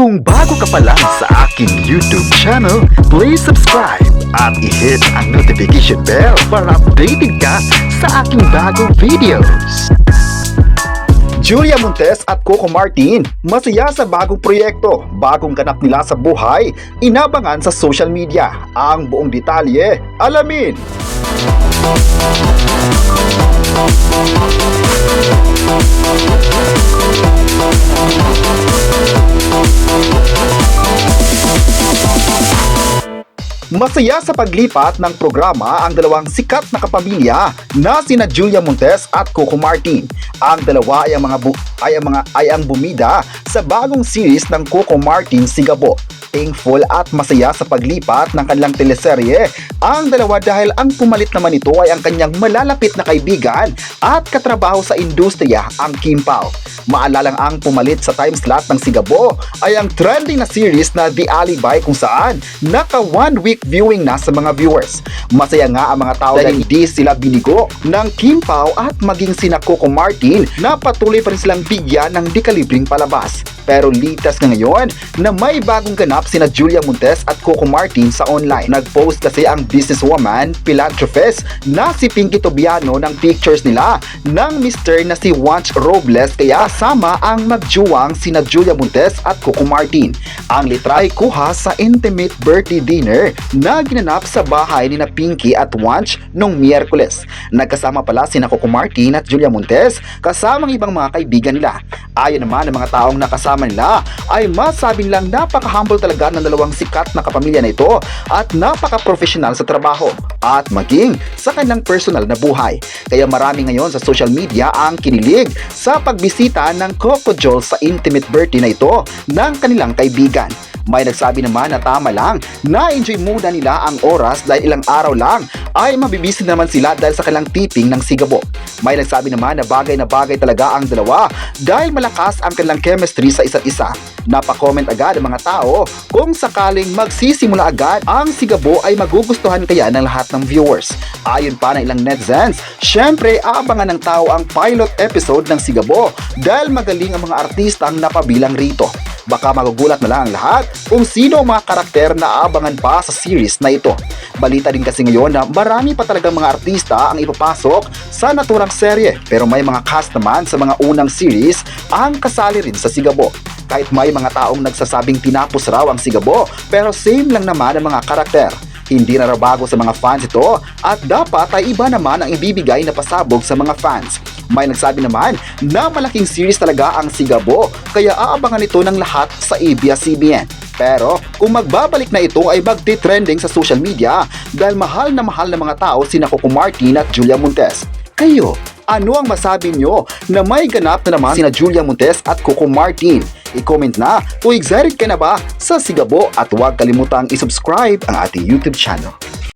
Kung bago ka pa lang sa aking YouTube channel, please subscribe at i-hit ang notification bell para updated ka sa aking bagong videos. Julia Montes at Coco Martin, masaya sa bagong proyekto, bagong ganap nila sa buhay, inabangan sa social media. Ang buong detalye, alamin! Masaya sa paglipat ng programa ang dalawang sikat na kapamilya na sina Julia Montes at Coco Martin. Ang dalawa ay ang bumida sa bagong series ng Coco Martin Sigabo. Thankful at masaya sa paglipat ng kanilang teleserye ang dalawa dahil ang pumalit naman ito ay ang kanyang malalapit na kaibigan at katrabaho sa industriya, ang Kim Pao. Maalalang ang pumalit sa time slot ng Sigabo ay ang trending na series na The Alibi kung saan naka 1 week viewing na sa mga viewers. Masaya nga ang mga tao dahil hindi sila binigo ng Kim Pao at maging sina Coco Martin na patuloy pa rin silang bigyan ng dekalibreng palabas. Pero litas nga ngayon na may bagong ganap sina Julia Montes at Coco Martin sa online. Nag-post kasi ang businesswoman, philanthropist na si Pinky Tobiano ng pictures nila ng Mr. na si Wanch Robles kaya sama ang magjuwang sina Julia Montes at Coco Martin. Ang litra ay kuha sa intimate birthday dinner na ginanap sa bahay ni na Pinky at Wanch noong Miyerkules. Nagkasama pala sina Coco Martin at Julia Montes kasamang ibang mga kaibigan nila. Ayon naman ng mga taong nakasama nila ay masabing lang napaka-humble talaga ng dalawang sikat na kapamilya na ito at napaka-professional sa trabaho at maging sa kanilang personal na buhay. Kaya marami ngayon sa social media ang kinilig sa pagbisita ng Coco Joel sa intimate birthday na ito ng kanilang kaibigan. May nagsabi naman na tama lang na enjoy muna nila ang oras dahil ilang araw lang ay mabibisid naman sila dahil sa kanilang tipping ng Sigabo. May nagsabi naman na bagay talaga ang dalawa dahil malakas ang kanilang chemistry sa isa't isa. Napakomment agad ang mga tao kung sakaling magsisimula agad ang Sigabo ay magugustuhan kaya ng lahat ng viewers. Ayon pa ng ilang netizens, syempre aabangan ng tao ang pilot episode ng Sigabo dahil magaling ang mga artista ang napabilang rito. Baka magugulat na lang ang lahat kung sino ang mga karakter na aabangan pa sa series na ito. Balita din kasi ngayon na marami pa talagang mga artista ang ipapasok sa naturang serye pero may mga cast naman sa mga unang series ang kasali rin sa Sigabo. Kahit may mga taong nagsasabing tinapos raw ang Sigabo pero same lang naman ang mga karakter. Hindi na raw bago sa mga fans ito at dapat ay iba naman ang ibibigay na pasabog sa mga fans. May nagsabi naman na malaking series talaga ang Sigabo kaya aabangan ito ng lahat sa ABS-CBN. Pero kung magbabalik na ito ay magti-trending sa social media dahil mahal na mga tao sina Coco Martin at Julia Montes. Kayo, ano ang masabi nyo na may ganap na naman sina Julia Montes at Coco Martin? I-comment na kung excited ka na ba sa Sigabo at huwag kalimutang i-subscribe ang ating YouTube channel.